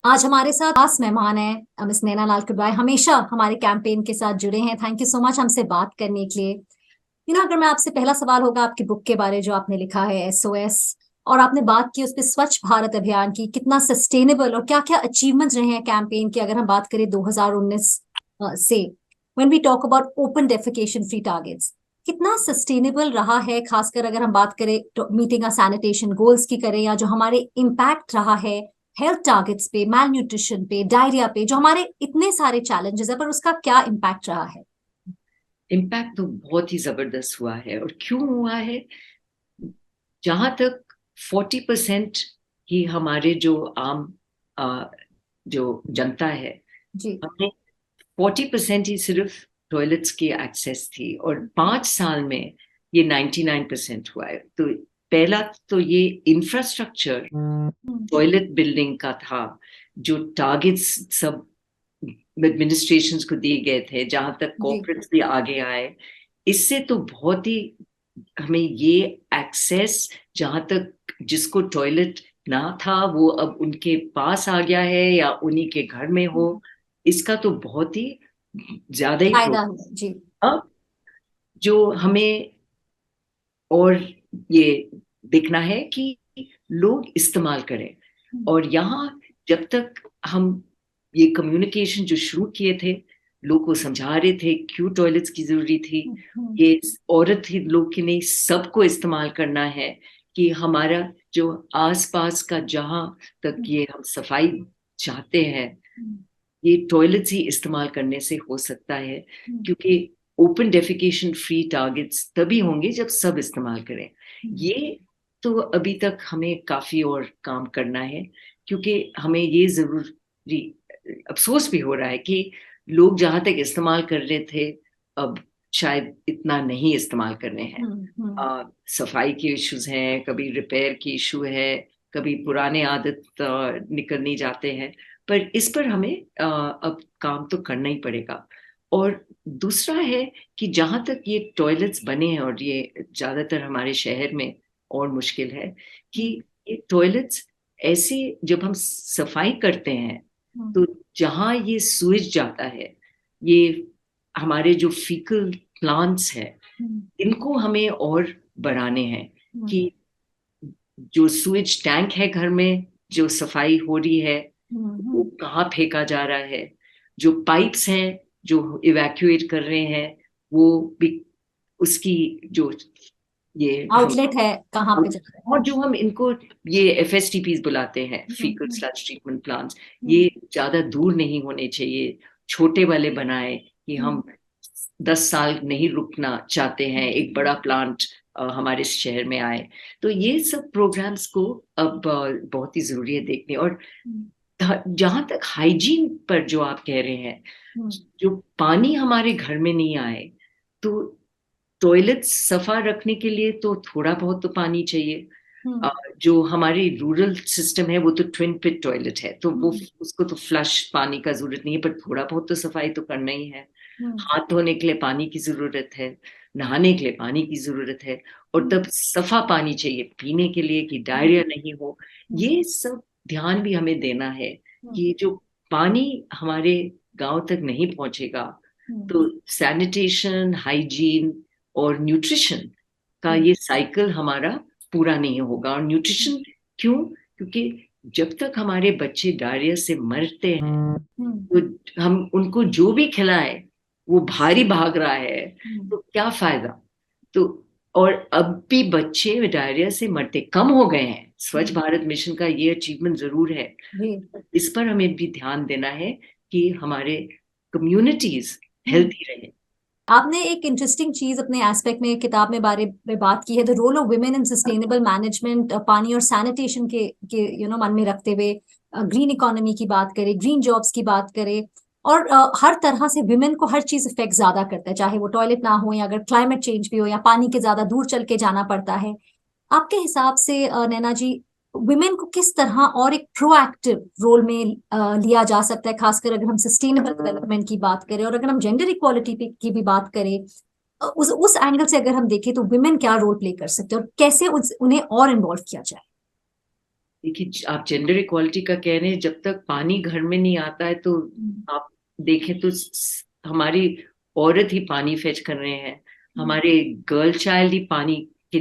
आज हमारे साथ खास मेहमान है मिस नैना लाल किडवाई। हमेशा हमारे कैंपेन के साथ जुड़े हैं। थैंक यू सो मच हमसे बात करने के लिए। अगर मैं आपसे, पहला सवाल होगा आपकी बुक के बारे, जो आपने लिखा है एसओएस, और आपने बात की उस पे स्वच्छ भारत अभियान की, कितना सस्टेनेबल और क्या क्या अचीवमेंट्स रहे हैं कैंपेन की, अगर हम बात करें 2019 से, when we talk about open defecation free targets, कितना सस्टेनेबल रहा है, खासकर अगर हम बात करें मीटिंग सैनिटेशन गोल्स की करें, या जो हमारे इम्पैक्ट रहा है हेल्थ टारगेट्स पे, मैल न्यूट्रिशन पे, डायरिया पे, जो हमारे इतने सारे चैलेंजेस है, पर उसका क्या इम्पैक्ट रहा है? इम्पैक्ट तो बहुत ही जबरदस्त हुआ है। और क्यों हुआ है? जहां तक 40% ही हमारे जो आम अ, जो जनता है, जी। हमने 40% ही सिर्फ टॉयलेट्स की एक्सेस थी, और 5 साल में ये 99% हुआ है। तो पहला तो ये इंफ्रास्ट्रक्चर हम्म। टॉयलेट बिल्डिंग का था, जो टारगेट्स सब एडमिनिस्ट्रेशंस को दिए गए थे, जहां तक जी। कॉर्पोरेट्स भी आगे आए। इससे तो बहुत ही हमें ये एक्सेस, जहां तक जिसको टॉयलेट ना था वो अब उनके पास आ गया है या उन्हीं के घर में हो, इसका तो बहुत ही ज्यादा ही फायदा प्रोग्रेस। हुआ जी। अब जो हमें और ये देखना है कि लोग इस्तेमाल करें। और यहाँ जब तक हम ये कम्युनिकेशन जो शुरू किए थे, लोग को समझा रहे थे क्यों टॉयलेट्स की जरूरी थी, ये औरत ही लोग की नहीं, सबको इस्तेमाल करना है, कि हमारा जो आसपास का जहां तक ये हम सफाई चाहते हैं, ये टॉयलेट्स ही इस्तेमाल करने से हो सकता है। क्योंकि ओपन डेफिकेशन फ्री टारगेट्स तभी होंगे जब सब इस्तेमाल करें। ये तो अभी तक हमें काफी और काम करना है, क्योंकि हमें ये जरूरी अफसोस भी हो रहा है कि लोग जहां तक इस्तेमाल कर रहे थे, अब शायद इतना नहीं इस्तेमाल कर रहे हैं। सफाई के इश्यूज हैं, कभी रिपेयर की इशू है, कभी पुराने आदत निकल नहीं जाते हैं। पर इस पर हमें अब काम तो करना ही पड़ेगा। और दूसरा है कि जहां तक ये टॉयलेट्स बने हैं, और ये ज्यादातर हमारे शहर में और मुश्किल है, कि ये टॉयलेट्स ऐसे जब हम सफाई करते हैं, तो जहां ये सूरज जाता है, ये हमारे जो फीकल प्लांट्स है, इनको हमें और बढ़ाने हैं। कि जो सूएज टैंक है घर में, जो सफाई हो रही है, वो कहाँ फेंका जा रहा है, जो पाइप्स हैं जो इवैक्यूएट कर रहे हैं, वो भी उसकी जो ये हम, आउटलेट है कहाँ पे जा रहा और जो हम इनको ये एफएसटीपीज बुलाते हैं, फीकल है? स्लज ट्रीटमेंट प्लांट्स, ये ज्यादा दूर नहीं होने चाहिए, छोटे वाले बनाए, कि हम 10 साल नहीं रुकना चाहते हैं एक बड़ा प्लांट हमारे शहर में आए। तो ये सब प्रोग्राम्स को अब बहुत ही जरूरी है देखने। और जहां तक हाइजीन पर जो आप कह रहे हैं, जो पानी हमारे घर में नहीं आए, तो टॉयलेट सफा रखने के लिए तो थोड़ा बहुत तो पानी चाहिए। अ, जो हमारी रूरल सिस्टम है वो तो ट्विन पिट टॉयलेट है, तो वो उसको तो फ्लश पानी का जरूरत नहीं है, पर थोड़ा बहुत तो सफाई तो करना ही है। हाथ धोने के लिए पानी की जरूरत है, नहाने के लिए पानी की जरूरत है, और तब सफा पानी चाहिए पीने के लिए, कि डायरिया नहीं हो। ये सब ध्यान भी हमें देना है, कि जो पानी हमारे गांव तक नहीं पहुंचेगा, तो सैनिटेशन, हाइजीन और न्यूट्रिशन का ये साइकिल हमारा पूरा नहीं होगा। और न्यूट्रिशन क्यों? क्योंकि जब तक हमारे बच्चे डायरिया से मरते हैं, तो हम उनको जो भी खिलाए वो भारी भाग रहा है, तो क्या फायदा? तो और अब भी बच्चे डायरिया से मरते कम हो गए हैं। स्वच्छ भारत मिशन का ये अचीवमेंट जरूर है, जी। इस पर हमें भी ध्यान देना है कि हमारे कम्युनिटीज हेल्थी रहे। आपने एक इंटरेस्टिंग चीज अपने एस्पेक्ट में किताब में बारे में बात की है, the role of women in sustainable management, पानी और सैनिटेशन के मन में रखते हुए ग्रीन इकोनॉमी की बात करें, ग्रीन जॉब्स की बात करें, और हर तरह से वुमेन को हर चीज इफेक्ट ज्यादा करता है, चाहे वो टॉयलेट ना हो, या अगर क्लाइमेट चेंज भी हो, या पानी के ज्यादा दूर चल के जाना पड़ता है। आपके हिसाब से नैना जी, वुमेन को किस तरह और एक प्रोएक्टिव रोल में लिया जा सकता है, खासकर अगर हम सस्टेनेबल डेवलपमेंट की बात करें, और अगर हम जेंडर इक्वालिटी की भी बात करें, उस एंगल से अगर हम देखें, तो वुमेन क्या रोल प्ले कर सकते हैं और कैसे उन्हें और इन्वॉल्व किया जाए? देखिए, आप जेंडर इक्वालिटी का कह रहे हैं, जब तक पानी घर में नहीं आता है तो आप देखें तो हमारी औरत ही पानी फेच कर रहे हैं, हमारे गर्ल चाइल्ड ही पानी के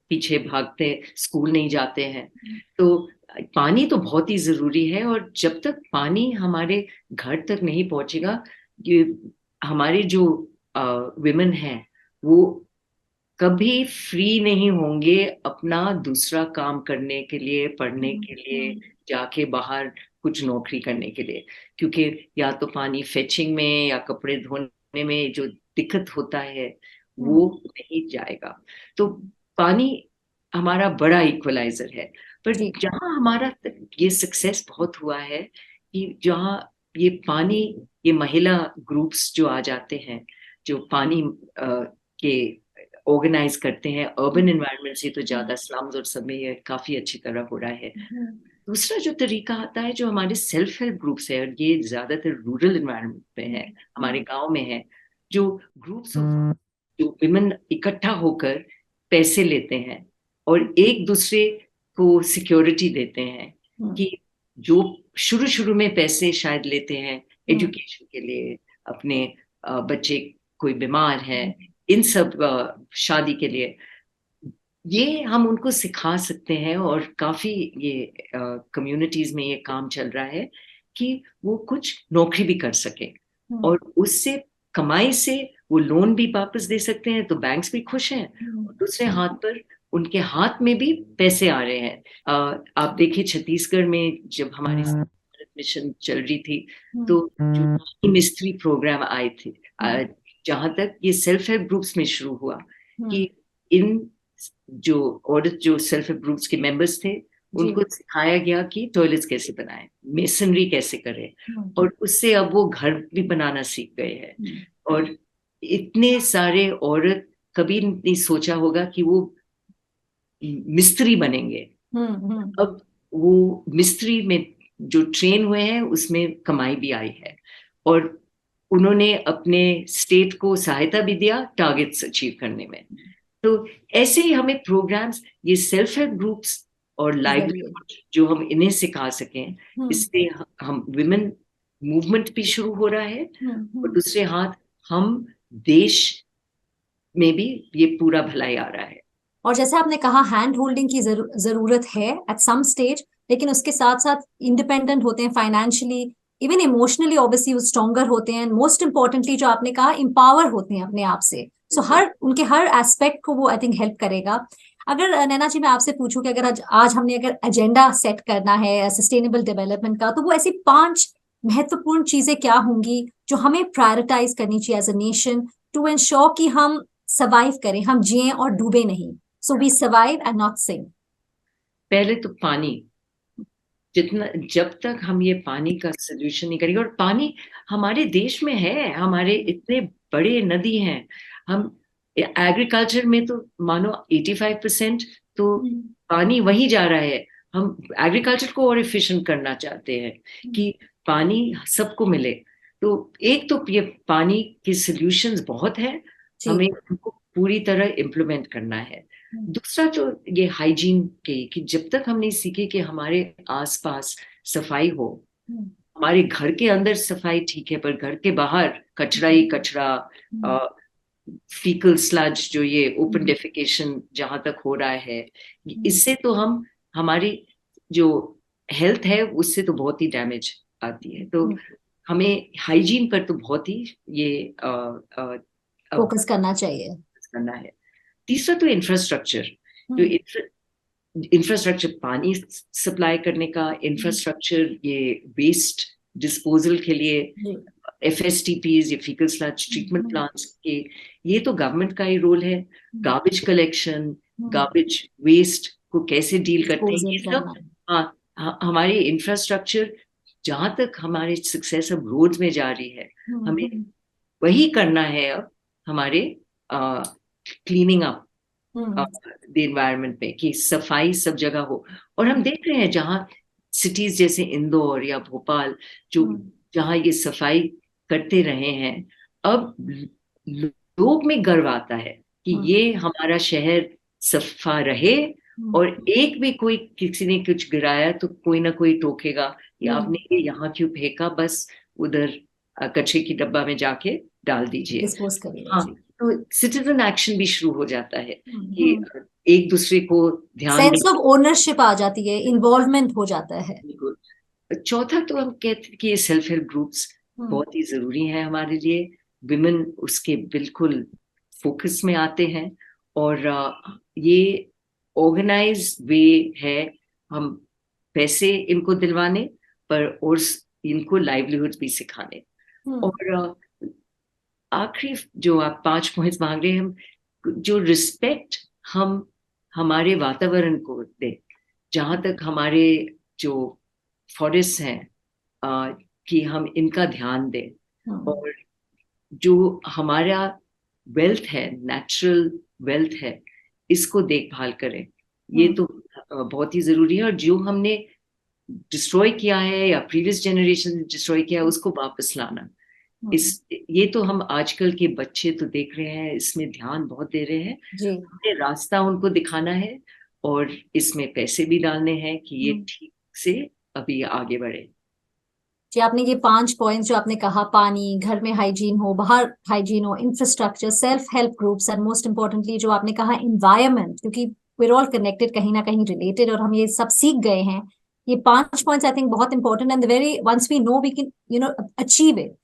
पीछे भागते हैं, स्कूल नहीं जाते हैं। तो पानी तो बहुत ही जरूरी है, और जब तक पानी हमारे घर तक नहीं पहुंचेगा, ये हमारे जो विमेन हैं वो कभी फ्री नहीं होंगे अपना दूसरा काम करने के लिए, पढ़ने के लिए, जाके बाहर कुछ नौकरी करने के लिए। क्योंकि या तो पानी फेचिंग में या कपड़े धोने में जो दिक्कत होता है वो नहीं जाएगा। तो पानी हमारा बड़ा इक्वलाइजर है। पर जहाँ हमारा ये सक्सेस बहुत हुआ है कि जहाँ ये पानी, ये महिला ग्रुप्स जो आ जाते हैं, जो पानी के ऑर्गेनाइज करते हैं, अर्बन एनवायरनमेंट से तो ज्यादा स्लम्स और सब में ये काफी अच्छी तरह हो रहा है। दूसरा जो तरीका आता है, जो हमारे सेल्फ हेल्प ग्रुप्स है, और ये ज्यादातर रूरल एनवायरनमेंट में है, हमारे गांव में है, जो ग्रुप्स जो विमेन इकट्ठा होकर पैसे लेते हैं और एक दूसरे को सिक्योरिटी देते हैं, कि जो शुरू शुरू में पैसे शायद लेते हैं एजुकेशन के लिए, अपने बच्चे कोई बीमार है, इन सब शादी के लिए, ये हम उनको सिखा सकते हैं। और काफी ये कम्युनिटीज में ये काम चल रहा है कि वो कुछ नौकरी भी कर सके, और उससे कमाई से वो लोन भी वापस दे सकते हैं, तो बैंक्स भी खुश हैं, और दूसरे हाथ पर उनके हाथ में भी पैसे आ रहे हैं। आप देखिए, छत्तीसगढ़ में जब हमारी मिशन चल रही थी, तो जो मिस्त्री प्रोग्राम आए थे, जहां तक ये सेल्फ हेल्प ग्रुप्स में शुरू हुआ, कि इन जो औरत जो सेल्फ हेल्प ग्रुप्स के मेंबर्स थे, उनको सिखाया गया कि टॉयलेट्स कैसे बनाएं, मेसनरी कैसे करें, और उससे अब वो घर भी बनाना सीख गए हैं। और इतने सारे औरत कभी नहीं सोचा होगा कि वो मिस्त्री बनेंगे, अब वो मिस्त्री में जो ट्रेन हुए हैं उसमें कमाई भी आई है, और उन्होंने अपने स्टेट को सहायता भी दिया टारगेट्स अचीव करने में। तो ऐसे ही हमें प्रोग्राम्स, ये सेल्फ हेल्प ग्रुप्स और लाइवलीहुड जो हम इन्हें सिखा सकें, इससे हम विमेन मूवमेंट भी शुरू हो रहा है, और दूसरे हाथ हम देश में भी ये पूरा भलाई आ रहा है। और जैसे आपने कहा, हैंड होल्डिंग की जरूरत है एट सम स्टेज, लेकिन उसके साथ साथ इंडिपेंडेंट होते हैं फाइनेंशियली, इवन इमोशनली ऑब्वियसली वो स्ट्रॉन्गर होते हैं, मोस्ट इंपॉर्टेंटली जो आपने कहा, एम्पावर होते हैं अपने आप से। सो हर उनके हर एस्पेक्ट को वो आई थिंक हेल्प करेगा। अगर नैना जी मैं आपसे पूछूं कि अगर आज हमने अगर एजेंडा सेट करना है सस्टेनेबल डेवलपमेंट का, तो वो ऐसी 5 महत्वपूर्ण चीजें क्या होंगी जो हमें प्रायोरिटाइज करनी चाहिए as a nation, to ensure कि हम सर्वाइव करें, हम जिएं और डूबे नहीं। So we survive and not sink. पहले तो पानी, जितना जब तक हम ये पानी का सोल्यूशन नहीं करेंगे, और पानी हमारे देश में है, हमारे इतने बड़े नदी हैं, हम एग्रीकल्चर में तो मानो 85% तो पानी वही जा रहा है। हम एग्रीकल्चर को और एफिशिएंट करना चाहते हैं कि पानी सबको मिले। तो एक तो ये पानी के सॉल्यूशंस बहुत है, हमें उनको पूरी तरह इम्प्लीमेंट करना है। दूसरा जो ये हाइजीन के, कि जब तक हम नहीं सीखे कि हमारे आसपास सफाई हो, हमारे घर के अंदर सफाई ठीक है, पर घर के बाहर कचरा ही कचरा, फीकल स्लज, जो ये ओपन डेफिकेशन जहां तक हो रहा है, इससे तो हम हमारी जो हेल्थ है उससे तो बहुत ही डैमेज आती है। तो हमें हाइजीन पर तो बहुत ही ये फोकस करना चाहिए, करना है। तीसरा तो इंफ्रास्ट्रक्चर, जो इंफ्रास्ट्रक्चर पानी सप्लाई करने का, इंफ्रास्ट्रक्चर ये वेस्ट डिस्पोजल के लिए, FSTPs या फीकल स्लज ट्रीटमेंट प्लांट्स के, ये तो गवर्नमेंट का ही रोल है। गार्बेज कलेक्शन, गार्बेज वेस्ट को कैसे डील करते हैं, ये सब हमारे इंफ्रास्ट्रक्चर, जहां तक हमारे सक्सेस अब रोड्स में जा रही है, हमें वही करना है अब हमारे क्लीनिंग अप द एनवायरनमेंट में, कि सफाई सब जगह हो। और हम देख रहे हैं जहाँ सिटीज जैसे इंदौर या भोपाल, जो जहाँ ये सफाई करते रहे हैं, अब लोग में गर्व आता है कि ये हमारा शहर सफा रहे, और एक भी कोई किसी ने कुछ गिराया तो कोई ना कोई टोकेगा कि आपने ये यहाँ क्यों फेंका, बस उधर कचरे की डब्बा में जाके डाल दीजिए। डिस्पोज करिए। हाँ, तो सिटीजन एक्शन भी शुरू हो जाता है कि एक दूसरे को ध्यान सेंस ऑफ ओनरशिप आ जाती है, इन्वॉल्वमेंट हो जाता है। बिल्कुल। चौथा तो हम कहते हैं कि ये सेल्फ हेल्प ग्रुप्स बहुत ही जरूरी है हमारे लिए। विमेन उसके बिल्कुल फोकस में आते हैं, और ये ऑर्गेनाइज वे है हम पैसे इनको दिलवाने पर, और इनको लाइवलीहुड भी सिखाने। और आखिरी जो आप 5 पॉइंट्स मांग रहे हैं, हम जो रिस्पेक्ट हम हमारे वातावरण को दें, जहाँ तक हमारे जो फॉरेस्ट हैं कि हम इनका ध्यान दें, और जो हमारा वेल्थ है, नेचुरल वेल्थ है, इसको देखभाल करें। ये तो बहुत ही जरूरी है। और जो हमने डिस्ट्रॉय किया है या प्रीवियस जनरेशन डिस्ट्रॉय किया है, उसको वापस लाना। ये तो हम आजकल के बच्चे तो देख रहे हैं, इसमें ध्यान बहुत दे रहे हैं। हमने रास्ता उनको दिखाना है और इसमें पैसे भी डालने हैं कि ये ठीक से अभी आगे बढ़े। जी, आपने ये 5 पॉइंट्स जो आपने कहा, पानी, घर में हाइजीन हो, बाहर हाइजीन हो, infrastructure, self help groups, and most importantly जो आपने कहा एनवायरनमेंट, क्योंकि वी आर ऑल कनेक्टेड, कहीं ना कहीं रिलेटेड, और हम ये सब सीख गए हैं। ये 5 पॉइंट्स आई थिंक बहुत important, and very once we know we can achieve it.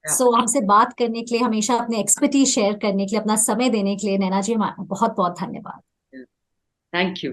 So हमसे बात करने के लिए, हमेशा अपने एक्सपर्टीज शेयर करने के लिए, अपना समय देने के लिए, नैना जी बहुत बहुत धन्यवाद। Thank you.